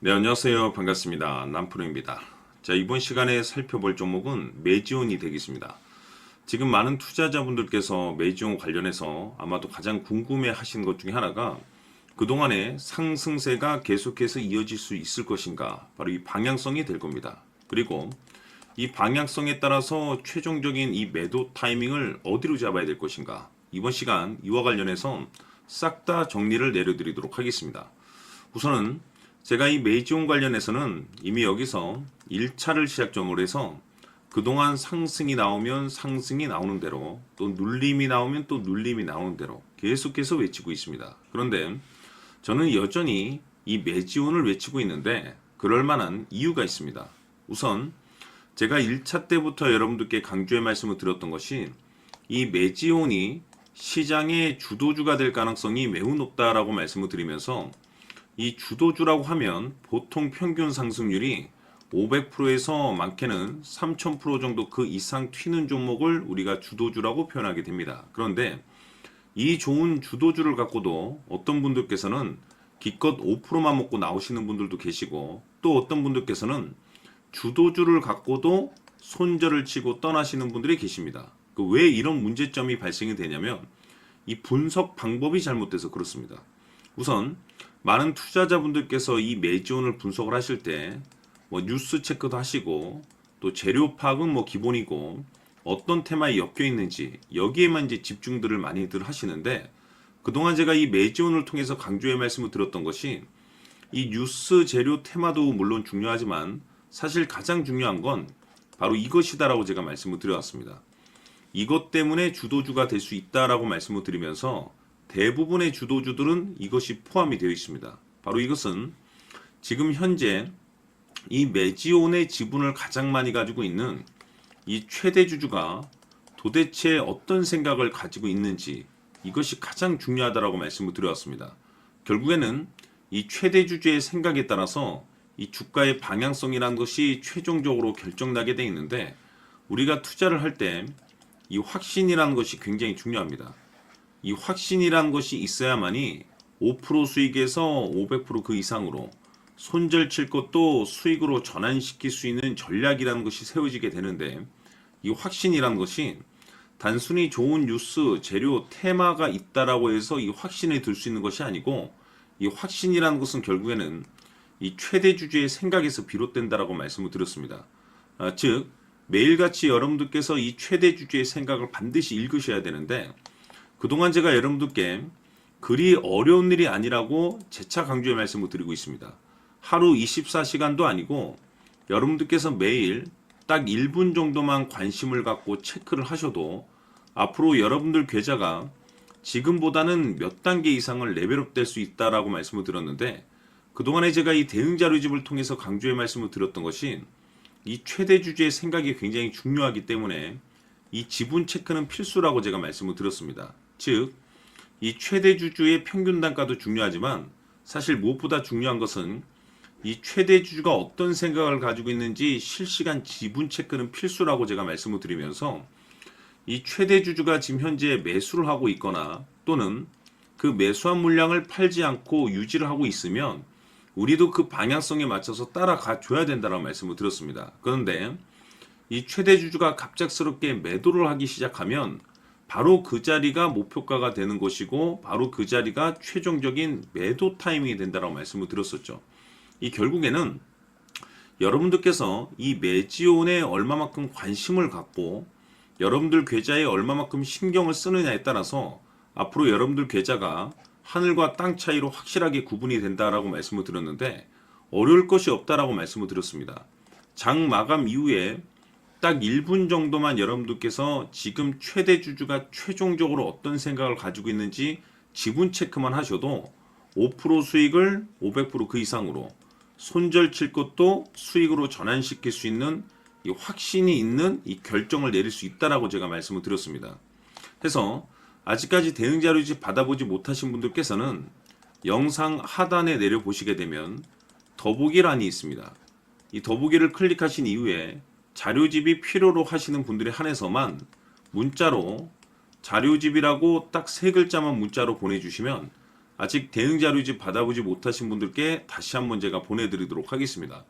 네, 안녕하세요. 반갑습니다. 남프로입니다. 자, 이번 시간에 살펴볼 종목은 메지온이 되겠습니다. 지금 많은 투자자분들께서 메지온 관련해서 아마도 가장 궁금해 하시는 것 중에 하나가 그동안의 상승세가 계속해서 이어질 수 있을 것인가? 바로 이 방향성이 될 겁니다. 그리고 이 방향성에 따라서 최종적인 이 매도 타이밍을 어디로 잡아야 될 것인가? 이번 시간 이와 관련해서 싹 다 정리를 내려드리도록 하겠습니다. 우선은 제가 이 메이지온 관련해서는 이미 여기서 1차를 시작점으로 해서 그동안 상승이 나오면 상승이 나오는 대로 또 눌림이 나오면 또 눌림이 나오는 대로 계속해서 외치고 있습니다. 그런데 저는 여전히 이 메지온을 외치고 있는데 그럴 만한 이유가 있습니다. 우선 제가 1차 때부터 여러분들께 강조의 말씀을 드렸던 것이 이 메지온이 시장의 주도주가 될 가능성이 매우 높다라고 말씀을 드리면서 이 주도주라고 하면 보통 평균 상승률이 500%에서 많게는 3000% 정도 그 이상 튀는 종목을 우리가 주도주라고 표현하게 됩니다. 그런데 이 좋은 주도주를 갖고도 어떤 분들께서는 기껏 5%만 먹고 나오시는 분들도 계시고 또 어떤 분들께서는 주도주를 갖고도 손절을 치고 떠나시는 분들이 계십니다. 왜 이런 문제점이 발생이 되냐면 이 분석 방법이 잘못돼서 그렇습니다. 우선 많은 투자자분들께서 이 메지온을 분석을 하실 때 뭐 뉴스 체크도 하시고 또 재료 파악은 뭐 기본이고 어떤 테마에 엮여 있는지 여기에만 이제 집중들을 많이들 하시는데 그동안 제가 이 메지온을 통해서 강조의 말씀을 드렸던 것이 이 뉴스 재료 테마도 물론 중요하지만 사실 가장 중요한 건 바로 이것이다라고 제가 말씀을 드려왔습니다. 이것 때문에 주도주가 될 수 있다라고 말씀을 드리면서 대부분의 주도주들은 이것이 포함이 되어 있습니다. 바로 이것은 지금 현재 이 메지온의 지분을 가장 많이 가지고 있는 이 최대 주주가 도대체 어떤 생각을 가지고 있는지 이것이 가장 중요하다라고 말씀을 드려왔습니다. 결국에는 이 최대 주주의 생각에 따라서 이 주가의 방향성이라는 것이 최종적으로 결정나게 되어 있는데 우리가 투자를 할 때 이 확신이라는 것이 굉장히 중요합니다. 이 확신이라는 것이 있어야만이 5% 수익에서 500%그 이상으로 손절 칠 것도 수익으로 전환시킬 수 있는 전략이라는 것이 세워지게 되는데 이 확신이라는 것이 단순히 좋은 뉴스, 재료, 테마가 있다라고 해서 이 확신에 들 수 있는 것이 아니고 이 확신이라는 것은 결국에는 이 최대 주주의 생각에서 비롯된다라고 말씀을 드렸습니다. 즉 매일같이 여러분들께서 이 최대 주주의 생각을 반드시 읽으셔야 되는데 그동안 제가 여러분들께 그리 어려운 일이 아니라고 재차 강조의 말씀을 드리고 있습니다. 하루 24시간도 아니고 여러분들께서 매일 딱 1분 정도만 관심을 갖고 체크를 하셔도 앞으로 여러분들 계좌가 지금보다는 몇 단계 이상을 레벨업 될 수 있다라고 말씀을 드렸는데 그동안에 제가 이 대응 자료집을 통해서 강조의 말씀을 드렸던 것이 이 최대 주주의 생각이 굉장히 중요하기 때문에 이 지분 체크는 필수라고 제가 말씀을 드렸습니다. 즉, 이 최대 주주의 평균 단가도 중요하지만 사실 무엇보다 중요한 것은 이 최대 주주가 어떤 생각을 가지고 있는지 실시간 지분 체크는 필수라고 제가 말씀을 드리면서 이 최대 주주가 지금 현재 매수를 하고 있거나 또는 그 매수한 물량을 팔지 않고 유지를 하고 있으면 우리도 그 방향성에 맞춰서 따라가 줘야 된다는 말씀을 드렸습니다. 그런데 이 최대 주주가 갑작스럽게 매도를 하기 시작하면 바로 그 자리가 목표가가 되는 것이고 바로 그 자리가 최종적인 매도 타이밍이 된다고 말씀을 드렸었죠. 이 결국에는 여러분들께서 이 메지온에 얼마만큼 관심을 갖고 여러분들 계좌에 얼마만큼 신경을 쓰느냐에 따라서 앞으로 여러분들 계좌가 하늘과 땅 차이로 확실하게 구분이 된다라고 말씀을 드렸는데 어려울 것이 없다라고 말씀을 드렸습니다. 장 마감 이후에 딱 1분 정도만 여러분들께서 지금 최대 주주가 최종적으로 어떤 생각을 가지고 있는지 지분 체크만 하셔도 5% 수익을 500%그 이상으로 손절 칠 것도 수익으로 전환시킬 수 있는 이 확신이 있는 이 결정을 내릴 수 있다라고 제가 말씀을 드렸습니다. 그래서 아직까지 대응 자료집 받아보지 못하신 분들께서는 영상 하단에 내려보시게 되면 더보기란이 있습니다. 이 더보기를 클릭하신 이후에 자료집이 필요로 하시는 분들에 한해서만 문자로 자료집이라고 딱 3글자만 문자로 보내주시면 아직 대응 자료집 받아보지 못하신 분들께 다시 한번 제가 보내드리도록 하겠습니다.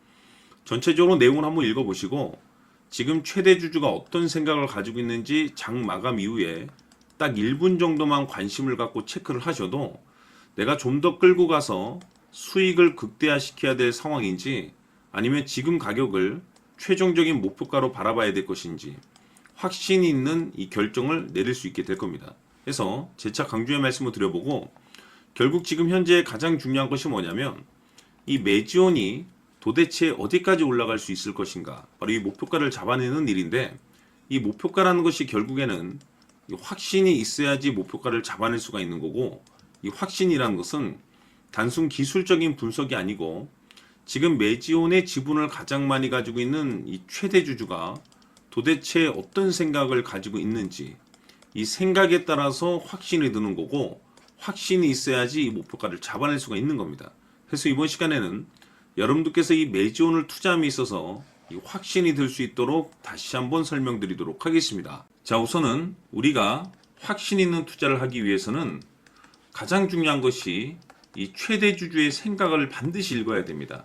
전체적으로 내용을 한번 읽어보시고 지금 최대 주주가 어떤 생각을 가지고 있는지 장 마감 이후에 딱 1분 정도만 관심을 갖고 체크를 하셔도 내가 좀 더 끌고 가서 수익을 극대화시켜야 될 상황인지 아니면 지금 가격을 최종적인 목표가로 바라봐야 될 것인지 확신 있는 이 결정을 내릴 수 있게 될 겁니다. 그래서 재차 강조의 말씀을 드려보고 결국 지금 현재 가장 중요한 것이 뭐냐면 이 매지온이 도대체 어디까지 올라갈 수 있을 것인가, 바로 이 목표가를 잡아내는 일인데, 이 목표가라는 것이 결국에는 확신이 있어야지 목표가를 잡아낼 수가 있는 거고, 이 확신이라는 것은 단순 기술적인 분석이 아니고 지금 매지온의 지분을 가장 많이 가지고 있는 이 최대 주주가 도대체 어떤 생각을 가지고 있는지, 이 생각에 따라서 확신이 드는 거고, 확신이 있어야지 이 목표가를 잡아낼 수가 있는 겁니다. 그래서 이번 시간에는 여러분들께서 이 매지온을 투자함에 있어서 이 확신이 들 수 있도록 다시 한번 설명드리도록 하겠습니다. 자, 우선은 우리가 확신 있는 투자를 하기 위해서는 가장 중요한 것이 이 최대 주주의 생각을 반드시 읽어야 됩니다.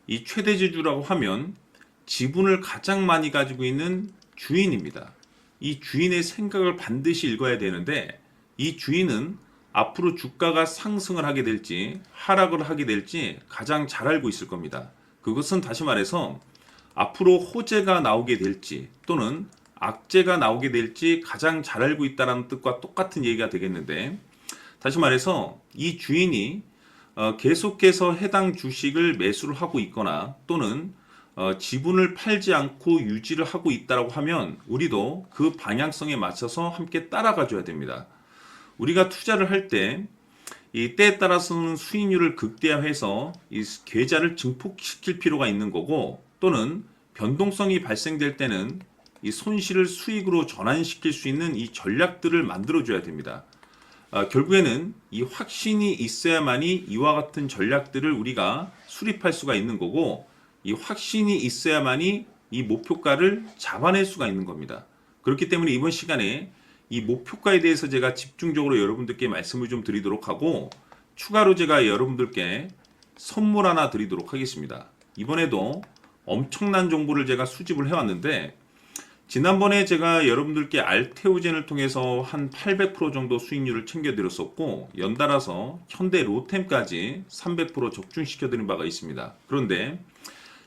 이 최대 주주라고 하면 지분을 가장 많이 가지고 있는 주인입니다. 이 주인의 생각을 반드시 읽어야 되는데, 이 주인은 앞으로 주가가 상승을 하게 될지 하락을 하게 될지 가장 잘 알고 있을 겁니다. 그것은 다시 말해서 앞으로 호재가 나오게 될지 또는 악재가 나오게 될지 가장 잘 알고 있다는 뜻과 똑같은 얘기가 되겠는데, 다시 말해서 이 주인이 계속해서 해당 주식을 매수를 하고 있거나 또는 지분을 팔지 않고 유지를 하고 있다고 하면 우리도 그 방향성에 맞춰서 함께 따라가 줘야 됩니다. 우리가 투자를 할 때 이 때에 따라서는 수익률을 극대화해서 이 계좌를 증폭시킬 필요가 있는 거고, 또는 변동성이 발생될 때는 이 손실을 수익으로 전환시킬 수 있는 이 전략들을 만들어 줘야 됩니다. 결국에는 이 확신이 있어야만이 이와 같은 전략들을 우리가 수립할 수가 있는 거고, 이 확신이 있어야만이 이 목표가를 잡아낼 수가 있는 겁니다. 그렇기 때문에 이번 시간에 이 목표가에 대해서 제가 집중적으로 여러분들께 말씀을 좀 드리도록 하고, 추가로 제가 여러분들께 선물 하나 드리도록 하겠습니다. 이번에도 엄청난 정보를 제가 수집을 해왔는데, 지난번에 제가 여러분들께 알테오젠을 통해서 한 800% 정도 수익률을 챙겨드렸었고, 연달아서 현대 로템까지 300% 적중시켜드린 바가 있습니다. 그런데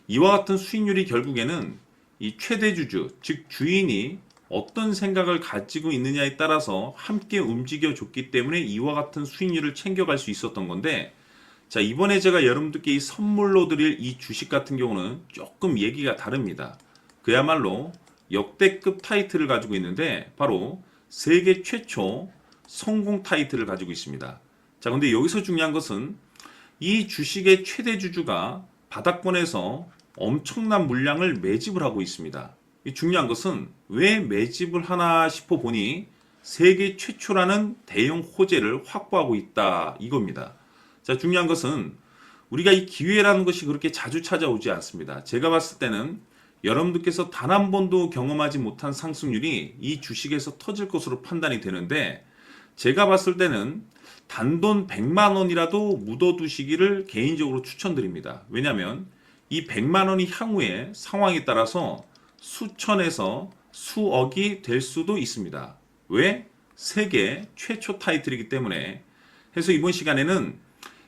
이와 같은 수익률이 결국에는 이 최대 주주, 즉 주인이 어떤 생각을 가지고 있느냐에 따라서 함께 움직여 줬기 때문에 이와 같은 수익률을 챙겨갈 수 있었던 건데, 자, 이번에 제가 여러분들께 이 선물로 드릴 이 주식 같은 경우는 조금 얘기가 다릅니다. 그야말로 역대급 타이틀을 가지고 있는데 바로 세계 최초 성공 타이틀을 가지고 있습니다. 자, 근데 여기서 중요한 것은 이 주식의 최대 주주가 바닥권에서 엄청난 물량을 매집을 하고 있습니다. 이 중요한 것은 왜 매집을 하나 싶어 보니 세계 최초라는 대형 호재를 확보하고 있다, 이겁니다. 자, 중요한 것은 우리가 이 기회라는 것이 그렇게 자주 찾아오지 않습니다. 제가 봤을 때는 여러분들께서 단 한 번도 경험하지 못한 상승률이 이 주식에서 터질 것으로 판단이 되는데, 제가 봤을 때는 단돈 100만 원이라도 묻어두시기를 개인적으로 추천드립니다. 왜냐하면 이 100만 원이 향후에 상황에 따라서 수천에서 수억이 될 수도 있습니다. 왜? 세계 최초 타이틀이기 때문에. 해서 이번 시간에는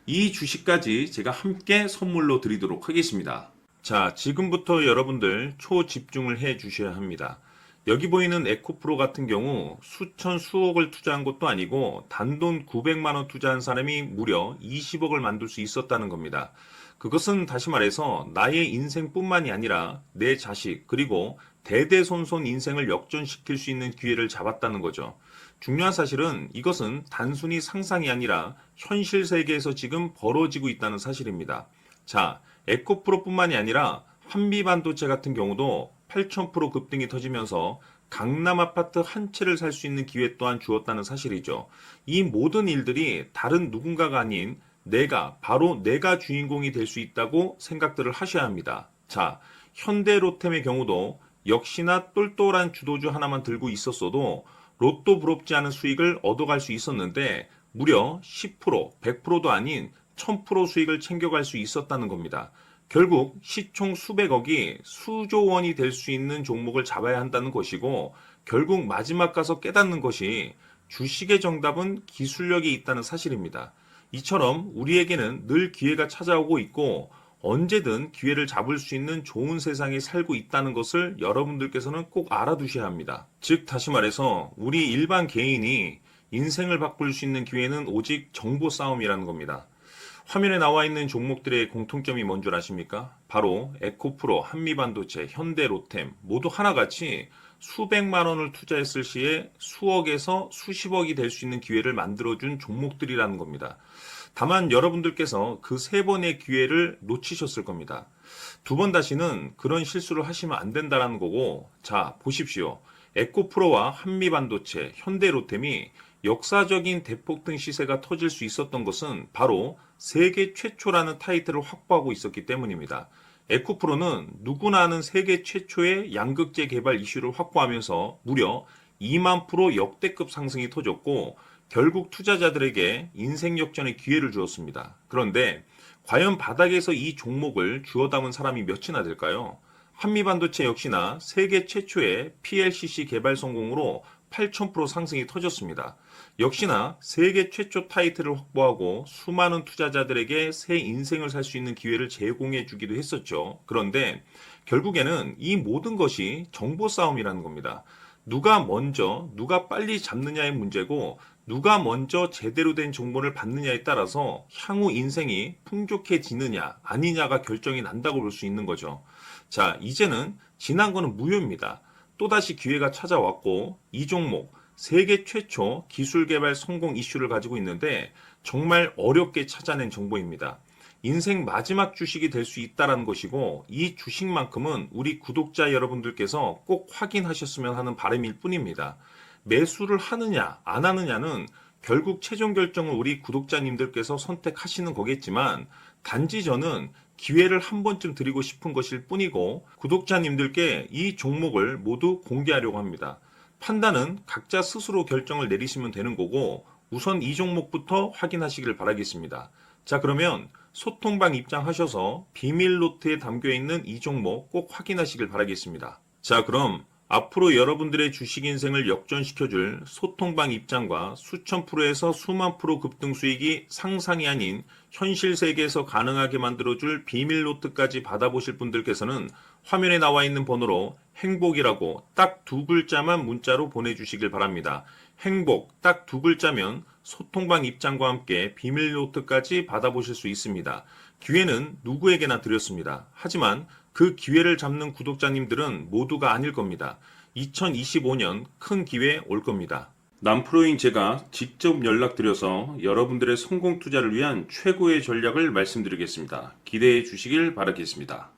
이 주식까지 제가 함께 선물로 드리도록 하겠습니다. 자, 지금부터 여러분들 초집중을 해 주셔야 합니다. 여기 보이는 에코프로 같은 경우 수천 수억을 투자한 것도 아니고 단돈 900만 원 투자한 사람이 무려 20억을 만들 수 있었다는 겁니다. 그것은 다시 말해서 나의 인생뿐만이 아니라 내 자식 그리고 대대손손 인생을 역전시킬 수 있는 기회를 잡았다는 거죠. 중요한 사실은 이것은 단순히 상상이 아니라 현실 세계에서 지금 벌어지고 있다는 사실입니다. 자, 에코프로뿐만이 아니라 한미반도체 같은 경우도 8,000% 급등이 터지면서 강남 아파트 한 채를 살 수 있는 기회 또한 주었다는 사실이죠. 이 모든 일들이 다른 누군가가 아닌 바로 내가 주인공이 될 수 있다고 생각들을 하셔야 합니다. 자, 현대로템의 경우도 역시나 똘똘한 주도주 하나만 들고 있었어도 로또 부럽지 않은 수익을 얻어갈 수 있었는데, 무려 10%, 100%도 아닌 1000% 수익을 챙겨갈 수 있었다는 겁니다. 결국 시총 수백억이 수조 원이 될 수 있는 종목을 잡아야 한다는 것이고, 결국 마지막 가서 깨닫는 것이 주식의 정답은 기술력이 있다는 사실입니다. 이처럼 우리에게는 늘 기회가 찾아오고 있고 언제든 기회를 잡을 수 있는 좋은 세상에 살고 있다는 것을 여러분들께서는 꼭 알아두셔야 합니다. 즉 다시 말해서 우리 일반 개인이 인생을 바꿀 수 있는 기회는 오직 정보 싸움이라는 겁니다. 화면에 나와 있는 종목들의 공통점이 뭔 줄 아십니까? 바로 에코프로, 한미반도체, 현대로템 모두 하나같이 수백만 원을 투자했을 시에 수억에서 수십억이 될 수 있는 기회를 만들어준 종목들이라는 겁니다. 다만 여러분들께서 그 세 번의 기회를 놓치셨을 겁니다. 두 번 다시는 그런 실수를 하시면 안 된다는 거고, 자, 보십시오. 에코프로와 한미반도체, 현대로템이 역사적인 대폭등 시세가 터질 수 있었던 것은 바로 세계 최초라는 타이틀을 확보하고 있었기 때문입니다. 에코프로는 누구나 아는 세계 최초의 양극재 개발 이슈를 확보하면서 무려 2만 프로 역대급 상승이 터졌고 결국 투자자들에게 인생 역전의 기회를 주었습니다. 그런데 과연 바닥에서 이 종목을 주워 담은 사람이 몇이나 될까요? 한미반도체 역시나 세계 최초의 PLCC 개발 성공으로 8,000% 상승이 터졌습니다. 역시나 세계 최초 타이틀을 확보하고 수많은 투자자들에게 새 인생을 살 수 있는 기회를 제공해 주기도 했었죠. 그런데 결국에는 이 모든 것이 정보 싸움이라는 겁니다. 누가 먼저, 누가 빨리 잡느냐의 문제고 누가 먼저 제대로 된 정보를 받느냐에 따라서 향후 인생이 풍족해지느냐 아니냐가 결정이 난다고 볼 수 있는 거죠. 자, 이제는 지난 거는 무효입니다. 또다시 기회가 찾아왔고 이 종목 세계 최초 기술 개발 성공 이슈를 가지고 있는데 정말 어렵게 찾아낸 정보입니다. 인생 마지막 주식이 될 수 있다는 것이고 이 주식만큼은 우리 구독자 여러분들께서 꼭 확인하셨으면 하는 바람일 뿐입니다. 매수를 하느냐 안 하느냐는 결국 최종 결정을 우리 구독자님들께서 선택하시는 거겠지만 단지 저는 기회를 한 번쯤 드리고 싶은 것일 뿐이고 구독자님들께 이 종목을 모두 공개하려고 합니다. 판단은 각자 스스로 결정을 내리시면 되는 거고 우선 이 종목부터 확인하시길 바라겠습니다. 자, 그러면 소통방 입장하셔서 비밀 노트에 담겨있는 이 종목 꼭 확인하시길 바라겠습니다. 자, 그럼 앞으로 여러분들의 주식 인생을 역전시켜줄 소통방 입장과 수천 프로에서 수만 프로 급등 수익이 상상이 아닌 현실 세계에서 가능하게 만들어줄 비밀 노트까지 받아보실 분들께서는 화면에 나와 있는 번호로 행복이라고 딱 두 글자만 문자로 보내주시길 바랍니다. 행복 딱 두 글자면 소통방 입장과 함께 비밀 노트까지 받아보실 수 있습니다. 기회는 누구에게나 드렸습니다. 하지만 그 기회를 잡는 구독자님들은 모두가 아닐 겁니다. 2025년 큰 기회 올 겁니다. 남프로인 제가 직접 연락드려서 여러분들의 성공 투자를 위한 최고의 전략을 말씀드리겠습니다. 기대해 주시길 바라겠습니다.